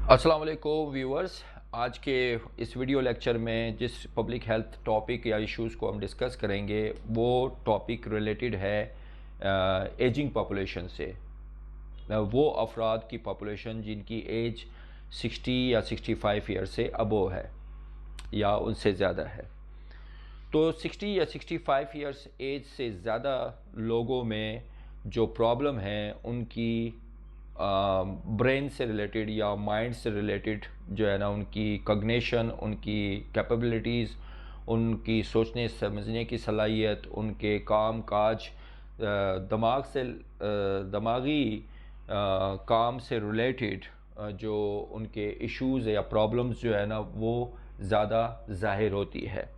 अस्सलाम वालेकुम व्यूअर्स। आज के इस वीडियो लेक्चर में जिस पब्लिक हेल्थ टॉपिक या इश्यूज़ को हम डिस्कस करेंगे वो टॉपिक रिलेटेड है एजिंग पॉपुलेशन से। वो अफराद की पॉपुलेशन जिनकी एज 60 या 65 ईयर से अबव है या उनसे ज़्यादा है। तो 60 या 65 ईयर्स एज से ज़्यादा लोगों में जो प्रॉब्लम है उनकी ब्रेन से रिलेटेड या माइंड से रिलेटेड जो है ना, उनकी कॉग्निशन, उनकी कैपेबिलिटीज़, उनकी सोचने समझने की सलाहियत, उनके काम काज, दिमागी काम से रिलेटेड जो उनके इश्यूज़ या प्रॉब्लम्स जो है ना वो ज़्यादा ज़ाहिर होती है।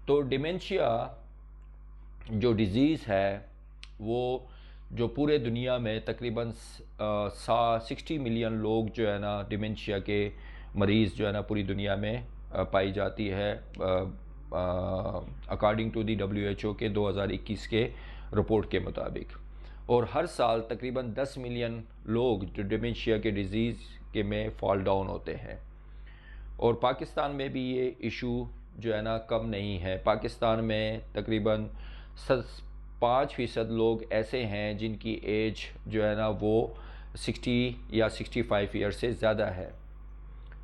तो डिमेंशिया जो डिज़ीज़ है वो जो पूरे दुनिया में तकरीबन 60 मिलियन लोग जो है ना डिमेंशिया के मरीज़ जो है ना पूरी दुनिया में पाई जाती है, अकॉर्डिंग टू दी WHO के 2021 के रिपोर्ट के मुताबिक। और हर साल तकरीबन 10 मिलियन लोग जो डिमेंशिया के डिज़ीज़ के में फॉल डाउन होते हैं। और पाकिस्तान में भी ये इशू जो है ना कम नहीं है। पाकिस्तान में तकरीबन 5% लोग ऐसे हैं जिनकी एज जो है ना वो 60 या 65 ईयर से ज़्यादा है।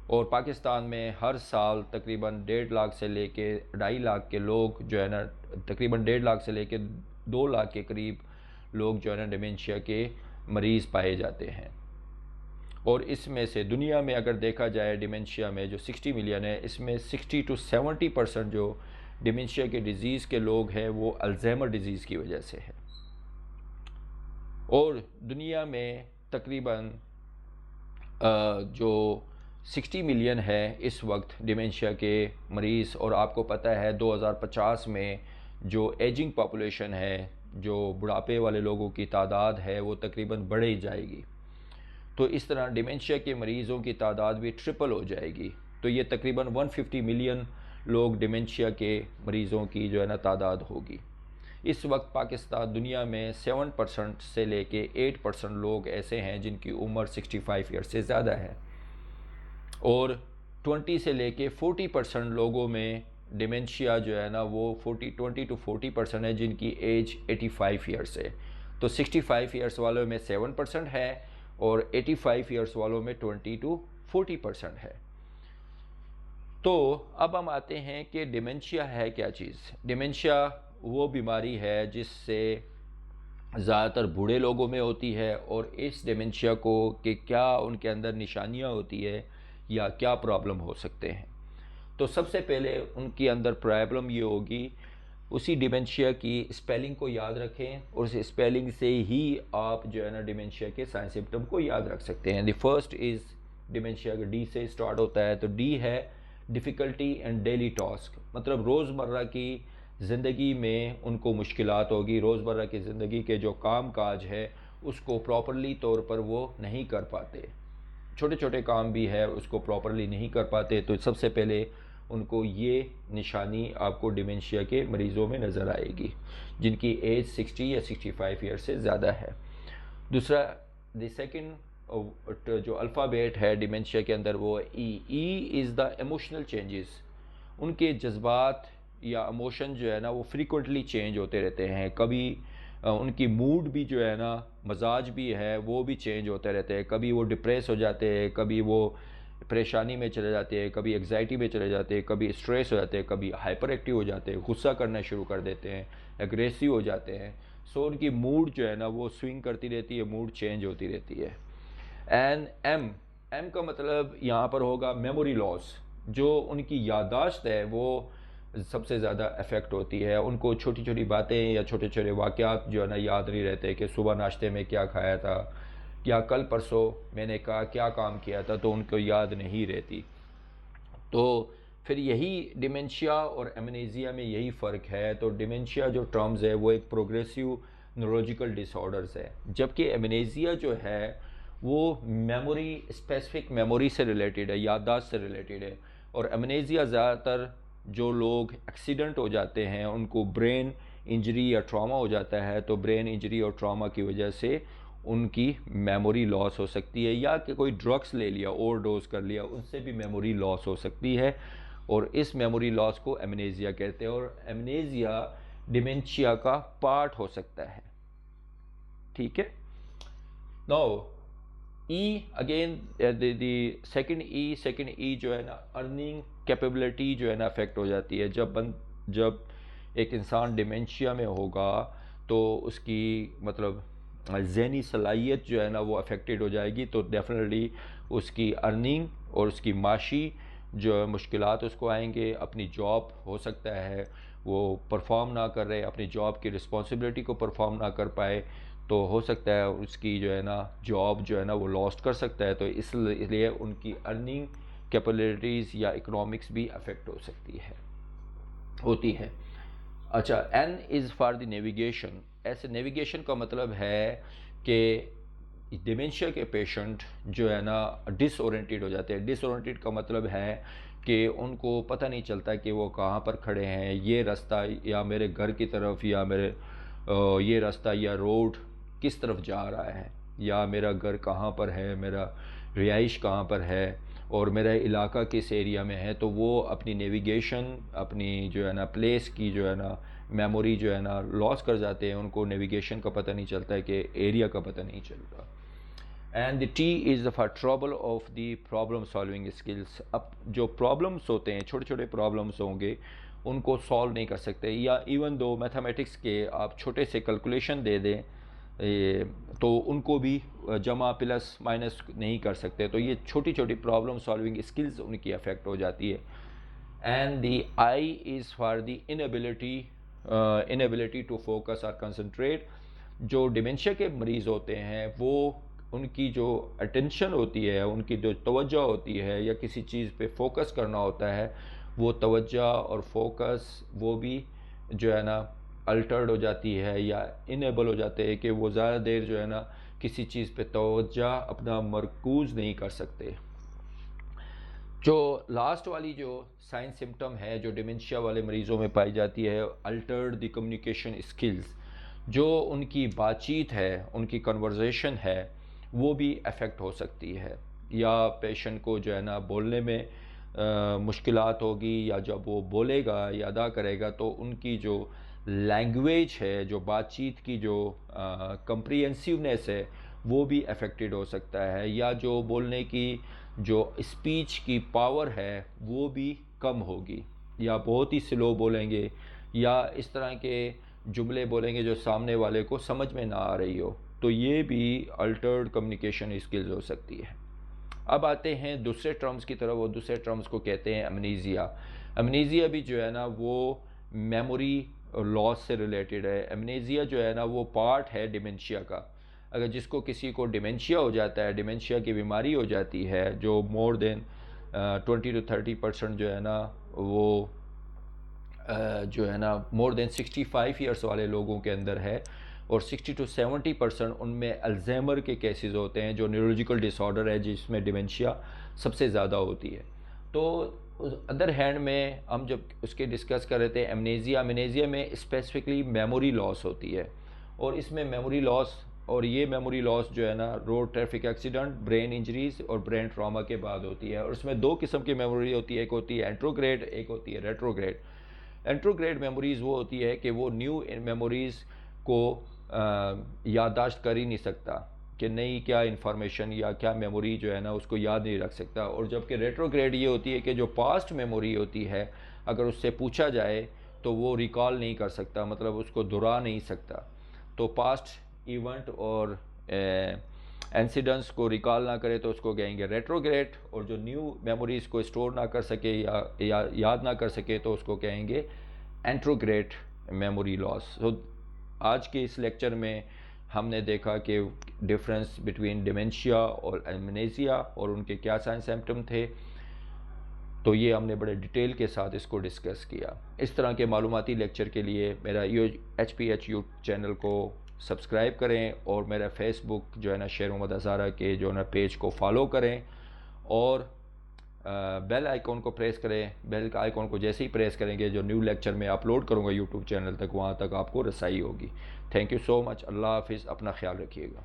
और पाकिस्तान में हर साल तकरीबन 1.5 लाख से लेके 2.5 लाख के लोग जो है ना, तकरीबन 1.5 लाख से लेके 2 लाख के करीब लोग जो है ना डिमेंशिया के मरीज़ पाए जाते हैं। और इसमें से दुनिया में अगर देखा जाए डिमेंशिया में जो 60 मिलियन है, इसमें 60 to 70% जो डिमेंशिया के डिज़ीज़ के लोग हैं वो अल्जाइमर डिज़ीज़ की वजह से है। और दुनिया में तकरीबन जो 60 मिलियन है इस वक्त डिमेंशिया के मरीज़। और आपको पता है 2050 में जो एजिंग पॉपुलेशन है, जो बुढ़ापे वाले लोगों की तादाद है, वो तकरीबन बढ़ ही जाएगी। तो इस तरह डिमेंशिया के मरीज़ों की तादाद भी ट्रिपल हो जाएगी। तो ये तकरीबन 150 मिलियन लोग डिमेंशिया के मरीज़ों की जो है ना तादाद होगी। इस वक्त पाकिस्तान दुनिया में 7% से लेके 8% लोग ऐसे हैं जिनकी उम्र 65 ईयर से ज़्यादा है। और 20 से लेके 40% लोगों में डिमेंशिया जो है ना वो 20 to 40% है जिनकी एज 85 ईयर्स है। तो 65 ईयर्स वालों में 7% है और 85 ईयर्स वालों में 20 to 40% है। तो अब हम आते हैं कि डिमेंशिया है क्या चीज़। डिमेंशिया वो बीमारी है जिससे ज़्यादातर बूढ़े लोगों में होती है। और इस डिमेंशिया को कि क्या उनके अंदर निशानियां होती है या क्या प्रॉब्लम हो सकते हैं। तो सबसे पहले उनके अंदर प्रॉब्लम ये होगी, उसी डिमेंशिया की स्पेलिंग को याद रखें और उस स्पेलिंग से ही आप जो है ना डिमेंशिया के साइन सिम्टम को याद रख सकते हैं। द फर्स्ट इज़ डिमेंशिया का डी से स्टार्ट होता है। तो डी है डिफ़िकल्टी एंड डेली टास्क, मतलब रोज़मर्रा की ज़िंदगी में उनको मुश्किलात होगी। रोज़मर्रा की ज़िंदगी के जो काम काज है उसको प्रॉपरली तौर पर वो नहीं कर पाते। छोटे छोटे काम भी है उसको प्रॉपरली नहीं कर पाते। तो सबसे पहले उनको ये निशानी आपको डिमेंशिया के मरीज़ों में नज़र आएगी जिनकी एज 60 या 65 ईयर से ज़्यादा है। दूसरा, द सेकंड जो अल्फ़ाबेट है डिमेंशिया के अंदर वो E is the emotional changes. उनके जज्बात या इमोशन जो है ना वो फ्रीक्वेंटली चेंज होते रहते हैं। कभी उनकी मूड भी जो है ना, मजाज भी है वो भी चेंज होते रहते हैं। कभी वो डिप्रेस हो जाते हैं, कभी वो परेशानी में चले जाते हैं, कभी एग्जाइटी में चले जाते हैं, कभी स्ट्रेस हो जाते हैं, कभी हाइपर एक्टिव हो जाते हैं, गुस्सा करना शुरू कर देते हैं, एग्रेसिव हो जाते हैं। सो उनकी मूड जो है ना वो स्विंग करती रहती है, मूड चेंज होती रहती है। एंड एम एम का मतलब यहाँ पर होगा मेमोरी लॉस। जो उनकी याददाश्त है वो सबसे ज़्यादा अफेक्ट होती है। उनको छोटी छोटी बातें या छोटे छोटे वाक़यात जो है ना याद नहीं रहते कि सुबह नाश्ते में क्या खाया था या कल परसों मैंने कहा क्या काम किया था, तो उनको याद नहीं रहती। तो फिर यही डिमेंशिया और एमनेजिया में यही फ़र्क है। तो डिमेंशिया जो टर्म्स है वो एक प्रोग्रेसिव न्यूरोलॉजिकल डिसऑर्डर्स है, जबकि एमनेजिया जो है वो मेमोरी, स्पेसिफिक मेमोरी से रिलेटेड है, याददाश्त से रिलेटेड है। और एमनेजिया ज़्यादातर जो लोग एक्सीडेंट हो जाते हैं उनको ब्रेन इंजरी या ट्रॉमा हो जाता है, तो ब्रेन इंजरी और ट्रॉमा की वजह से उनकी मेमोरी लॉस हो सकती है, या कि कोई ड्रग्स ले लिया, ओवरडोज कर लिया, उनसे भी मेमोरी लॉस हो सकती है। और इस मेमोरी लॉस को एमनेजिया कहते हैं, और एमनेजिया डिमेंशिया का पार्ट हो सकता है। ठीक है। Now E again, the second E जो है ना, अर्निंग कैपेबिलिटी जो है ना अफेक्ट हो जाती है। जब एक इंसान डिमेंशिया में होगा तो उसकी मतलब ज़हनी सलाहियत जो है ना वो अफेक्टेड हो जाएगी, तो डेफिनेटली उसकी अर्निंग और उसकी माशी जो मुश्किलात उसको आएंगे। अपनी जॉब हो सकता है वो परफॉर्म ना कर रहे, अपनी जॉब की रिस्पॉन्सिबिलिटी को परफॉर्म ना कर पाए, तो हो सकता है उसकी जो है ना जॉब जो है ना वो लॉस्ट कर सकता है। तो इसलिए उनकी अर्निंग कैपेबिलिटीज़ या इकोनॉमिक्स भी अफेक्ट हो सकती है, होती है। अच्छा, N is for the navigation. ऐसे नेविगेशन का मतलब है कि डिमेंशिया के पेशेंट जो है ना डिसओरिएंटेड हो जाते हैं। डिसओरिएंटेड का मतलब है कि उनको पता नहीं चलता कि वो कहाँ पर खड़े हैं, ये रास्ता या मेरे घर की तरफ, या मेरे ये रास्ता या रोड किस तरफ जा रहा है, या मेरा घर कहाँ पर है, मेरा रिहाइश कहाँ पर है, और मेरा इलाका किस एरिया में है। तो वो अपनी नेविगेशन, अपनी जो है ना प्लेस की जो है ना मेमोरी जो है ना लॉस कर जाते हैं। उनको नेविगेशन का पता नहीं चलता है, कि एरिया का पता नहीं चलता। And the T is for trouble of the problem solving skills. अब जो प्रॉब्लम्स होते हैं, छोटे छोटे प्रॉब्लम्स होंगे, उनको सॉल्व नहीं कर सकते, या इवन दो मैथमेटिक्स के आप छोटे से कैलकुलेशन दे दें तो उनको भी जमा प्लस माइनस नहीं कर सकते। तो ये छोटी छोटी प्रॉब्लम सॉल्विंग स्किल्स उनकी अफेक्ट हो जाती है। And the I is for the inability to focus और कंसंट्रेट। जो डिमेंशिया के मरीज़ होते हैं वो उनकी जो अटेंशन होती है, उनकी जो तवज्जो होती है, या किसी चीज़ पे फोकस करना होता है, वो तवज्जो और फोकस वो भी जो है ना अल्टर्ड हो जाती है, या इनेबल हो जाते हैं कि वो ज़्यादा देर जो है ना किसी चीज़ पे तवज्जो अपना मरकूज़ नहीं कर सकते। जो लास्ट वाली जो साइन सिम्टम है जो डिमेंशिया वाले मरीज़ों में पाई जाती है, अल्टर्ड द कम्युनिकेशन स्किल्स। जो उनकी बातचीत है, उनकी कन्वर्सेशन है, वो भी अफेक्ट हो सकती है, या पेशेंट को जो है ना बोलने में मुश्किलात होगी, या जब वो बोलेगा या अदा करेगा तो उनकी जो लैंग्वेज है, जो बातचीत की जो कंप्रिहेंसिवनेस है, वो भी अफेक्टेड हो सकता है, या जो बोलने की जो स्पीच की पावर है वो भी कम होगी, या बहुत ही स्लो बोलेंगे, या इस तरह के जुमले बोलेंगे जो सामने वाले को समझ में ना आ रही हो। तो ये भी अल्टर्ड कम्युनिकेशन स्किल्स हो सकती है। अब आते हैं दूसरे टर्म्स की तरफ, वो दूसरे टर्म्स को कहते हैं एमनीजिया। एमनीजिया भी जो है ना वो मेमोरी लॉस से रिलेटेड है। एमनीजिया जो है ना वो पार्ट है डिमेंशिया का। अगर जिसको किसी को डिमेंशिया हो जाता है, डिमेंशिया की बीमारी हो जाती है, जो मोर देन 20 to 30% जो है ना वो जो है ना मोर देन 65 ईयर्स वाले लोगों के अंदर है, और 60 to 70% उनमें अल्जाइमर के केसेस होते हैं, जो न्यूरोलॉजिकल डिसऑर्डर है जिसमें डिमेंशिया सबसे ज़्यादा होती है। तो अदर हैंड में हम जब उसके डिस्कस कर रहे थे एमनेजिया में स्पेसिफिकली मेमोरी लॉस होती है, और इसमें मेमोरी लॉस, और ये मेमोरी लॉस जो है ना road traffic accident, brain injuries और ब्रेन ट्रॉमा के बाद होती है। और उसमें दो किस्म की मेमोरी होती है, एक होती है एंट्रोग्रेड, एक होती है रेट्रोग्रेड। एंट्रोग्रेड मेमोरीज़ वो होती है कि वो न्यू मेमोरीज़ को याददाश्त कर ही नहीं सकता, कि नई क्या इन्फॉर्मेशन या क्या मेमोरी जो है ना उसको याद नहीं रख सकता। और जबकि रेट्रोग्रेड ये होती है कि जो पास्ट मेमोरी होती है अगर उससे पूछा जाए तो वो रिकॉल नहीं कर सकता, मतलब उसको दोहरा नहीं सकता। तो पास्ट इवेंट और इंसिडेंट्स को रिकॉल ना करे तो उसको कहेंगे रेट्रोग्रेड, और जो न्यू मेमोरीज़ को स्टोर ना कर सके या याद ना कर सके तो उसको कहेंगे एंट्रोग्रेड मेमोरी लॉस। तो आज के इस लेक्चर में हमने देखा कि डिफरेंस बिटवीन डिमेंशिया और एमनेजिया और उनके क्या साइन सिम्टम थे। तो ये हमने बड़े डिटेल के साथ इसको डिस्कस किया। इस तरह के मालूमाती लेक्चर के लिए मेरा HPH यूट्यूब चैनल को सब्सक्राइब करें, और मेरा फेसबुक जो है ना शेर मोहम्मद हज़ारा के जो है ना पेज को फॉलो करें, और बेल आइकॉन को प्रेस करें। बेल का आइकॉन को जैसे ही प्रेस करेंगे जो न्यू लेक्चर मैं अपलोड करूँगा यूट्यूब चैनल तक, वहाँ तक आपको रसाई होगी। Thank you so much. अल्लाह हाफिज़। अपना ख्याल रखिएगा।